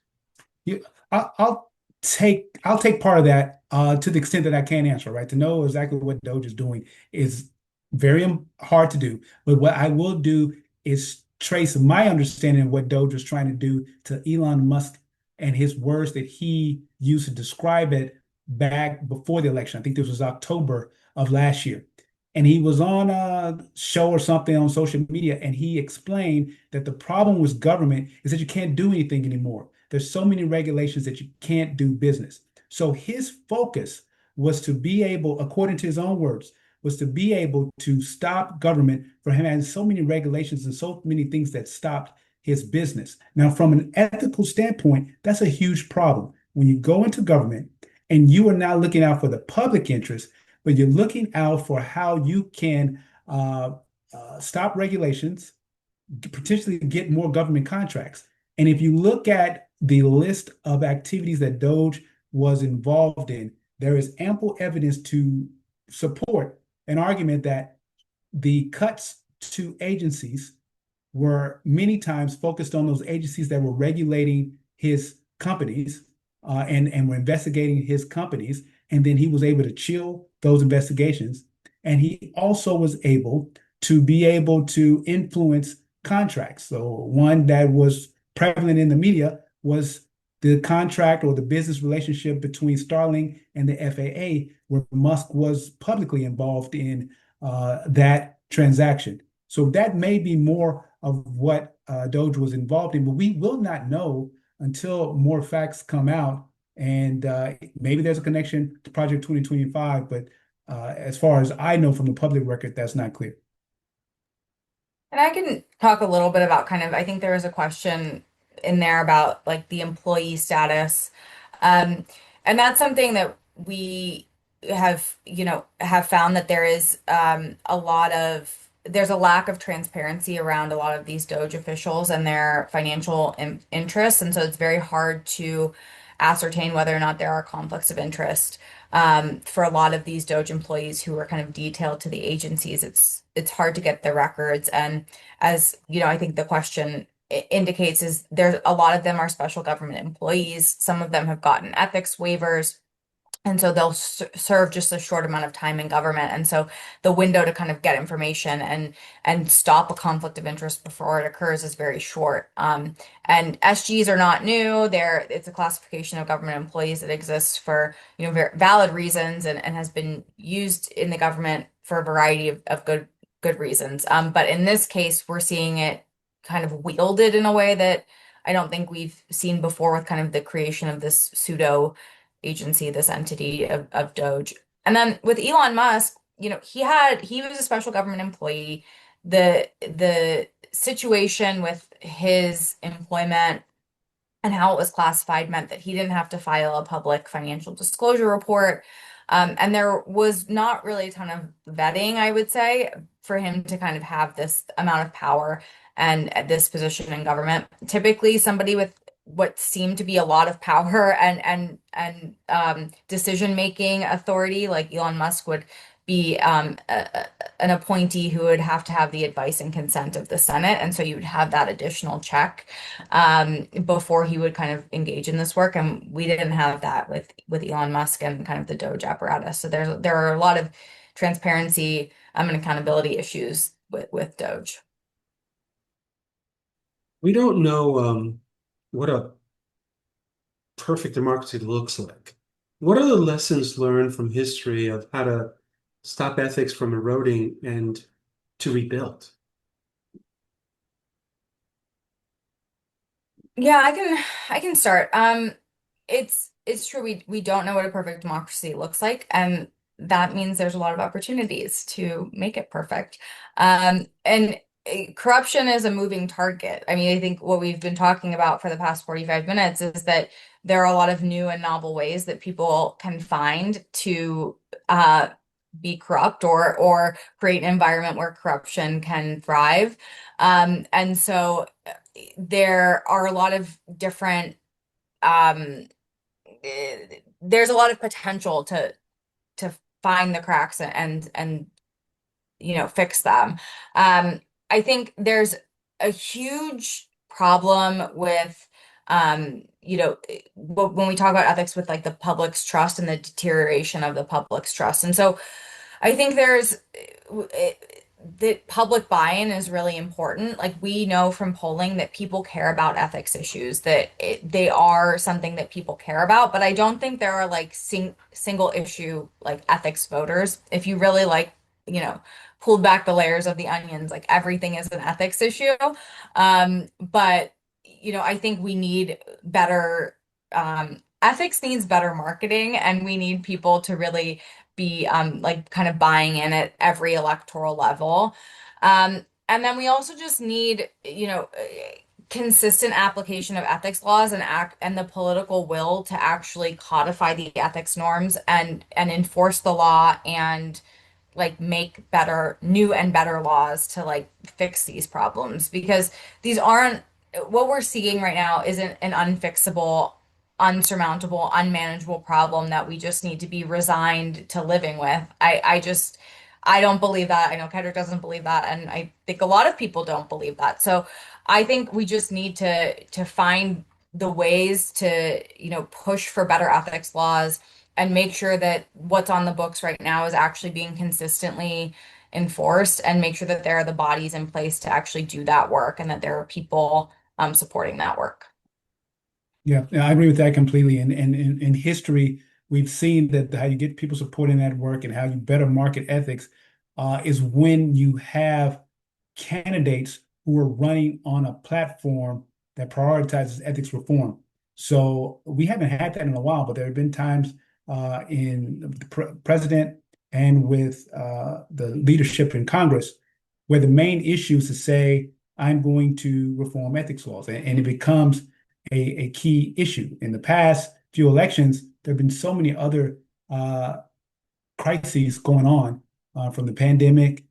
Yeah, I'll take part of that to the extent that I can answer, right? To know exactly what Doge is doing is very hard to do. But what I will do is trace my understanding of what Doge was trying to do to Elon Musk and his words that he used to describe it back before the election. I think this was October of last year. And he was on a show or something on social media, and he explained that the problem with government is that you can't do anything anymore. There's so many regulations that you can't do business. So his focus was to be able, according to his own words, was to be able to stop government from having so many regulations and so many things that stopped his business. Now, from an ethical standpoint, that's a huge problem. When you go into government and you are not looking out for the public interest, but you're looking out for how you can stop regulations, potentially get more government contracts. And if you look at the list of activities that Doge was involved in, there is ample evidence to support an argument that the cuts to agencies were many times focused on those agencies that were regulating his companies and were investigating his companies. And then he was able to chill those investigations. And he also was able to influence contracts. So one that was prevalent in the media was the contract or the business relationship between Starlink and the FAA, where Musk was publicly involved in that transaction. So that may be more of what Doge was involved in, but we will not know until more facts come out. And maybe there's a connection to Project 2025, but as far as I know from the public record, that's not clear. And I can talk a little bit about kind of, I think there was a question in there about like the employee status. Um, and that's something that we have found that there is there's a lack of transparency around a lot of these Doge officials and their financial interests. And so it's very hard to ascertain whether or not there are conflicts of interest. For a lot of these Doge employees who are kind of detailed to the agencies, it's hard to get their records. And as you know, I think the question indicates is there's a lot of them are special government employees. Some of them have gotten ethics waivers. And so they'll serve just a short amount of time in government. And so the window to kind of get information and stop a conflict of interest before it occurs is very short. And SGs are not new. It's a classification of government employees that exists for, very valid reasons and has been used in the government for a variety of good reasons. But in this case, we're seeing it kind of wielded in a way that I don't think we've seen before with kind of the creation of this pseudo agency, this entity of Doge. And then with Elon Musk, he was a special government employee. The situation with his employment and how it was classified meant that he didn't have to file a public financial disclosure report. And there was not really a ton of vetting, I would say, for him to kind of have this amount of power and this position in government. Typically, somebody with what seemed to be a lot of power and decision-making authority, like Elon Musk, would be an appointee who would have to have the advice and consent of the Senate. And so you would have that additional check before he would kind of engage in this work. And we didn't have that with Elon Musk and kind of the Doge apparatus. So there are a lot of transparency and accountability issues with Doge. We don't know what a perfect democracy looks like. What are the lessons learned from history of how to stop ethics from eroding and to rebuild? Yeah, I can start. It's true we don't know what a perfect democracy looks like, and that means there's a lot of opportunities to make it perfect. And corruption is a moving target. I mean, I think what we've been talking about for the past 45 minutes is that there are a lot of new and novel ways that people can find to be corrupt or create an environment where corruption can thrive. And so there are a lot of different there's a lot of potential to find the cracks and fix them. I think there's a huge problem with when we talk about ethics with like the public's trust and the deterioration of the public's trust. And so I think that public buy-in is really important. Like we know from polling that people care about ethics issues, that they are something that people care about. But I don't think there are like single issue like ethics voters. If you really pulled back the layers of the onions, like everything is an ethics issue. But I think we need better ethics needs better marketing, and we need people to really be kind of buying in at every electoral level. And then we also just need, consistent application of ethics laws and the political will to actually codify the ethics norms and enforce the law and like make new and better laws to like fix these problems, because these aren't what we're seeing right now isn't an unfixable, unsurmountable, unmanageable problem that we just need to be resigned to living with. I don't believe that. I know Kedric doesn't believe that, and I think a lot of people don't believe that. So I think we just need to find the ways to, push for better ethics laws and make sure that what's on the books right now is actually being consistently enforced, and make sure that there are the bodies in place to actually do that work and that there are people supporting that work. Yeah, I agree with that completely. And in history, we've seen that how you get people supporting that work and how you better market ethics is when you have candidates who are running on a platform that prioritizes ethics reform. So we haven't had that in a while, but there have been times in the president and with the leadership in Congress where the main issue is to say, I'm going to reform ethics laws, and it becomes a key issue. In the past few elections, there have been so many other crises going on, from the pandemic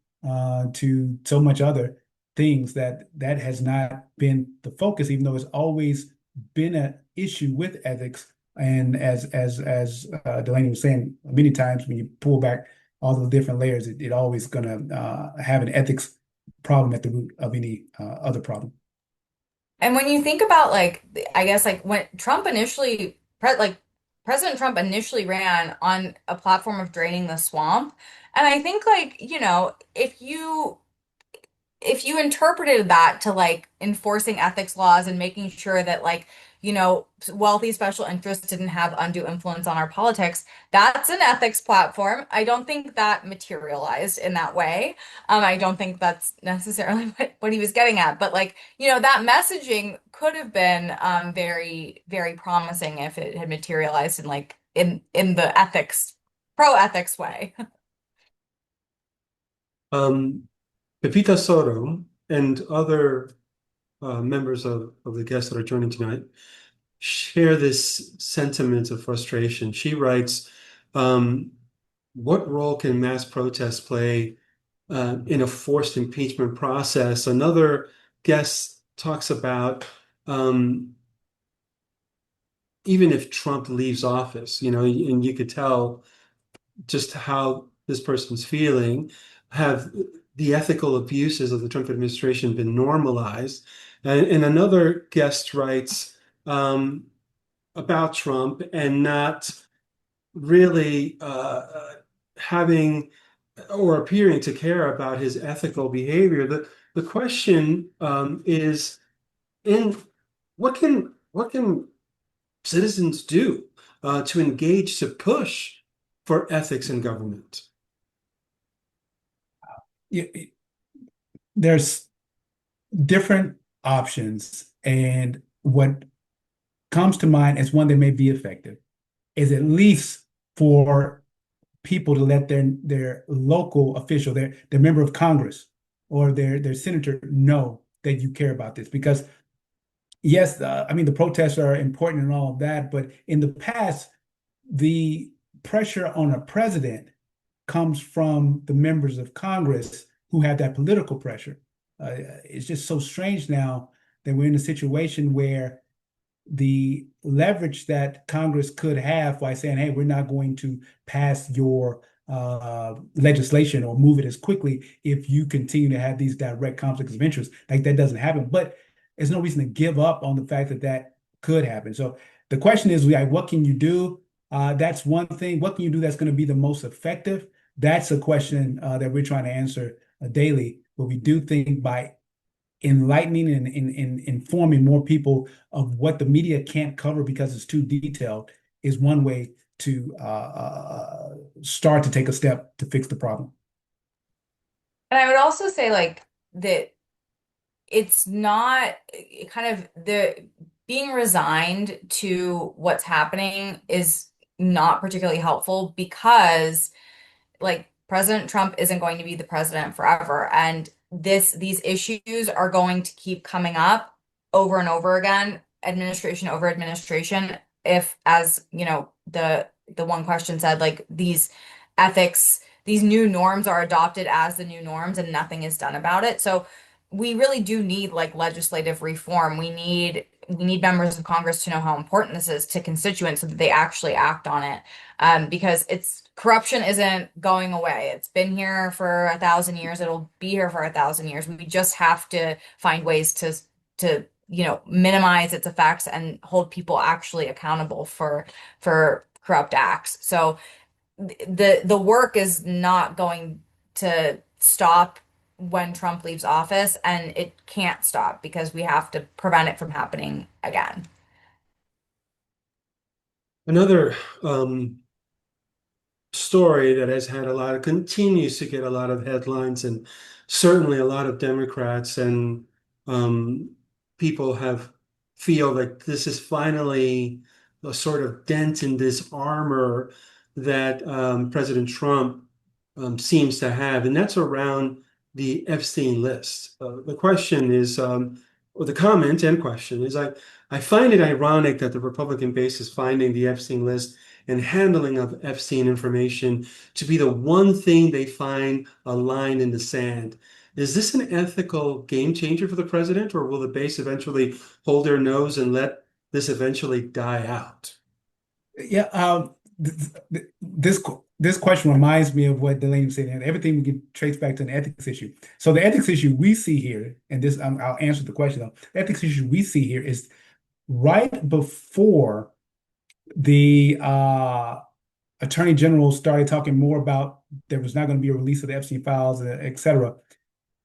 to so much other things that has not been the focus, even though it's always been an issue with ethics And as Delaney was saying, many times when you pull back all the different layers, it always going to have an ethics problem at the root of any other problem. And when you think about like, I guess like when Trump initially, President Trump initially ran on a platform of draining the swamp, and I think like, if you interpreted that to like enforcing ethics laws and making sure that like, wealthy special interests didn't have undue influence on our politics, that's an ethics platform. I don't think that materialized in that way. I don't think that's necessarily what he was getting at, but like, that messaging could have been very, very promising if it had materialized in like in the pro ethics way. Pepita Soto and other members of the guests that are joining tonight share this sentiment of frustration. She writes, what role can mass protests play in a forced impeachment process? Another guest talks about even if Trump leaves office, and you could tell just how this person's feeling, have the ethical abuses of the Trump administration been normalized? And another guest writes about Trump and not really having or appearing to care about his ethical behavior. The question is, in what can citizens do to engage, to push for ethics in government? There's different options, and what comes to mind as one that may be effective is at least for people to let their local official, their member of Congress or their senator know that you care about this. Because yes, I mean, the protests are important and all of that, but in the past, the pressure on a president comes from the members of Congress who have that political pressure. It's just so strange now that we're in a situation where the leverage that Congress could have by saying, hey, we're not going to pass your legislation or move it as quickly if you continue to have these direct conflicts of interest. Like, that doesn't happen. But there's no reason to give up on the fact that that could happen. So the question is, like, what can you do? That's one thing. What can you do that's going to be the most effective? That's a question that we're trying to answer daily. But we do think by enlightening and informing more people of what the media can't cover because it's too detailed is one way to start to take a step to fix the problem. And I would also say like that it's not kind of the being resigned to what's happening is not particularly helpful because like President Trump isn't going to be the president forever. And these issues are going to keep coming up over and over again, administration over administration. If, as the one question said, like these new norms are adopted as the new norms and nothing is done about it. So we really do need like legislative reform. We need members of Congress to know how important this is to constituents so that they actually act on it. Because corruption isn't going away. It's been here for 1,000 years. It'll be here for 1,000 years. We just have to find ways to minimize its effects and hold people actually accountable for corrupt acts. So the work is not going to stop when Trump leaves office, and it can't stop because we have to prevent it from happening again. Another story that continues to get a lot of headlines, and certainly a lot of Democrats and people feel like this is finally a sort of dent in this armor that President Trump seems to have, and that's around the Epstein List. The question is, or the comment and question is, I find it ironic that the Republican base is finding the Epstein List and handling of Epstein information to be the one thing they find a line in the sand. Is this an ethical game changer for the president, or will the base eventually hold their nose and let this eventually die out? Yeah, this question reminds me of what Delaney said, and everything we can trace back to an ethics issue. So the ethics issue we see here, and this I'll answer the question though. The ethics issue we see here is right before the Attorney General started talking more about there was not going to be a release of the Epstein files, et cetera.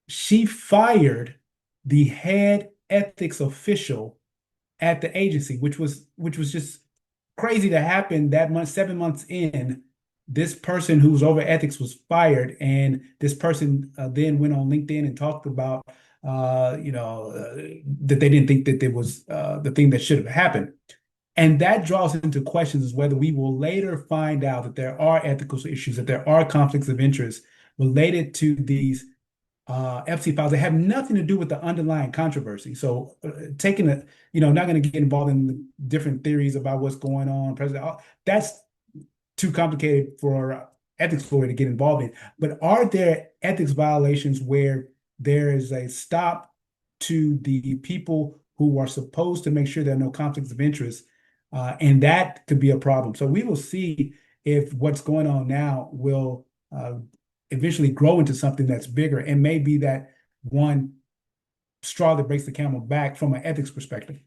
She fired the head ethics official at the agency, which was just crazy to happen that month, 7 months in. This person who was over ethics was fired, and this person then went on LinkedIn and talked about, that they didn't think that there was the thing that should have happened. And that draws into questions as whether we will later find out that there are ethical issues, that there are conflicts of interest related to these Epstein files that have nothing to do with the underlying controversy. So taking a, not going to get involved in the different theories about what's going on, President, that's too complicated for ethics lawyer to get involved in. But are there ethics violations where there is a stop to the people who are supposed to make sure there are no conflicts of interest? And that could be a problem. So we will see if what's going on now will eventually grow into something that's bigger, and maybe that one straw that breaks the camel back from an ethics perspective.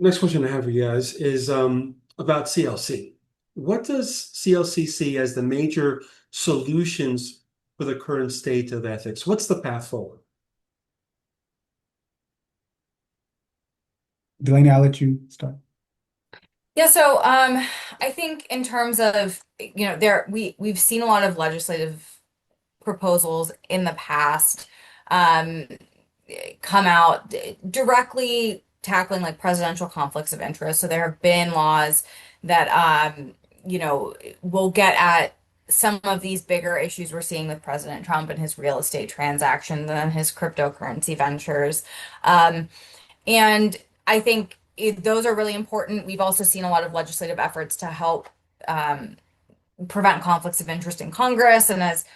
Next question I have for you guys is about CLC. What does CLC see as the major solutions for the current state of ethics? What's the path forward? Delaney, I'll let you start. Yeah, so I think in terms of, we've seen a lot of legislative proposals in the past come out directly tackling like presidential conflicts of interest. So there have been laws that will get at some of these bigger issues we're seeing with President Trump and his real estate transactions and his cryptocurrency ventures. And I think those are really important. We've also seen a lot of legislative efforts to help prevent conflicts of interest in Congress. And as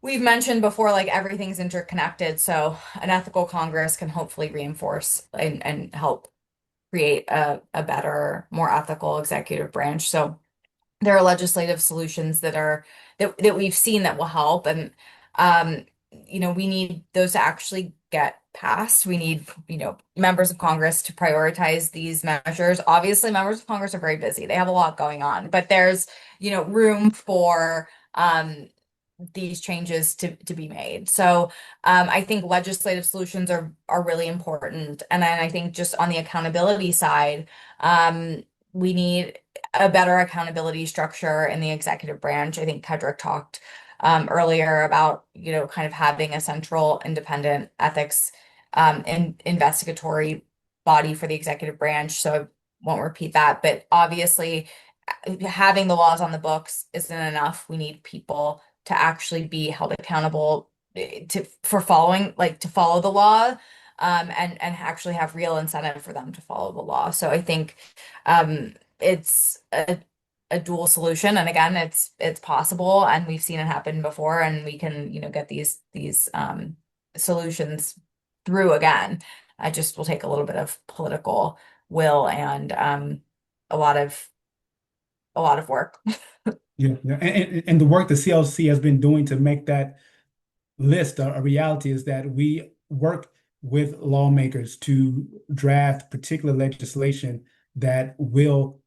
we've mentioned before, like everything's interconnected. So an ethical Congress can hopefully reinforce and help create a better, more ethical executive branch. So there are legislative solutions that we've seen that will help. And we need those to actually get passed. We need, members of Congress to prioritize these measures. Obviously, members of Congress are very busy. They have a lot going on, but there's, room for these changes to be made. So I think legislative solutions are really important. And then I think just on the accountability side, we need a better accountability structure in the executive branch. I think Kedric talked earlier about, kind of having a central independent ethics and investigatory body for the executive branch. So I won't repeat that, but obviously having the laws on the books isn't enough. We need people to actually be held accountable to follow the law, and actually have real incentive for them to follow the law. So I think it's a dual solution, and again, it's possible, and we've seen it happen before, and we can get these solutions through again. I just will take a little bit of political will and a lot of work. Yeah. And the work the CLC has been doing to make that list a reality is that we work with lawmakers to draft particular legislation that will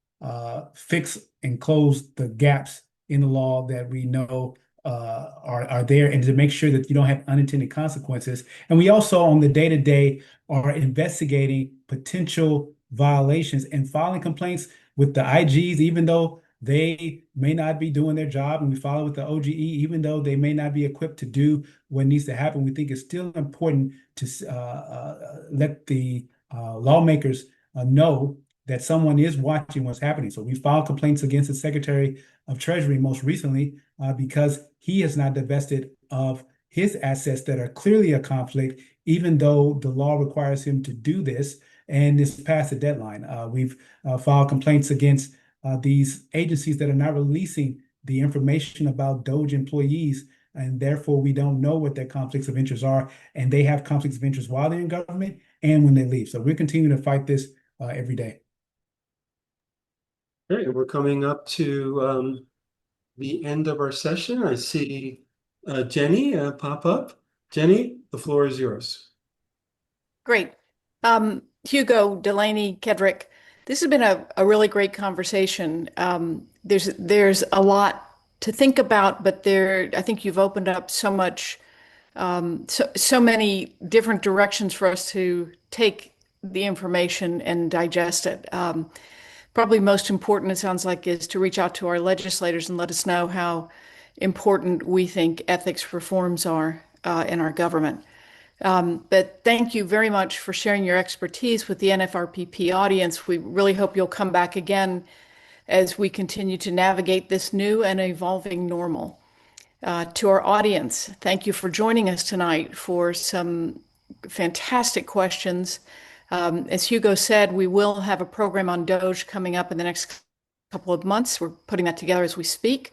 fix and close the gaps in the law that we know are there, and to make sure that you don't have unintended consequences. And we also, on the day-to-day, are investigating potential violations and filing complaints with the IGs, even though they may not be doing their job, and we follow with the OGE, even though they may not be equipped to do what needs to happen. We think it's still important to let the lawmakers know that someone is watching what's happening. So we filed complaints against the Secretary of Treasury most recently because he has not divested of his assets that are clearly a conflict, even though the law requires him to do this, and it's past the deadline. We've filed complaints against these agencies that are not releasing the information about DOGE employees, and therefore we don't know what their conflicts of interest are, and they have conflicts of interest while they're in government, and when they leave. So we're continuing to fight this every day. All right, we're coming up to the end of our session. I see Jenny pop up. Jenny, the floor is yours. Great. Hugo, Delaney, Kedric, this has been a really great conversation. There's a lot to think about, but I think you've opened up so much, so many different directions for us to take the information and digest it. Probably most important, it sounds like, is to reach out to our legislators and let us know how important we think ethics reforms are in our government. But thank you very much for sharing your expertise with the NFRPP audience. We really hope you'll come back again as we continue to navigate this new and evolving normal. To our audience, thank you for joining us tonight for some fantastic questions. As Hugo said, we will have a program on Doge coming up in the next couple of months. We're putting that together as we speak.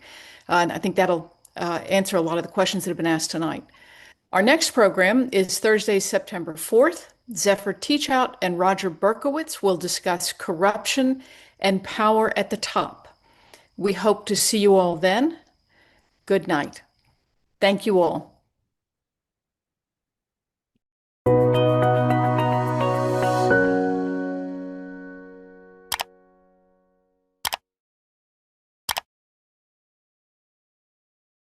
And I think that'll answer a lot of the questions that have been asked tonight. Our next program is Thursday, September 4th. Zephyr Teachout and Roger Berkowitz will discuss corruption and power at the top. We hope to see you all then. Good night. Thank you all.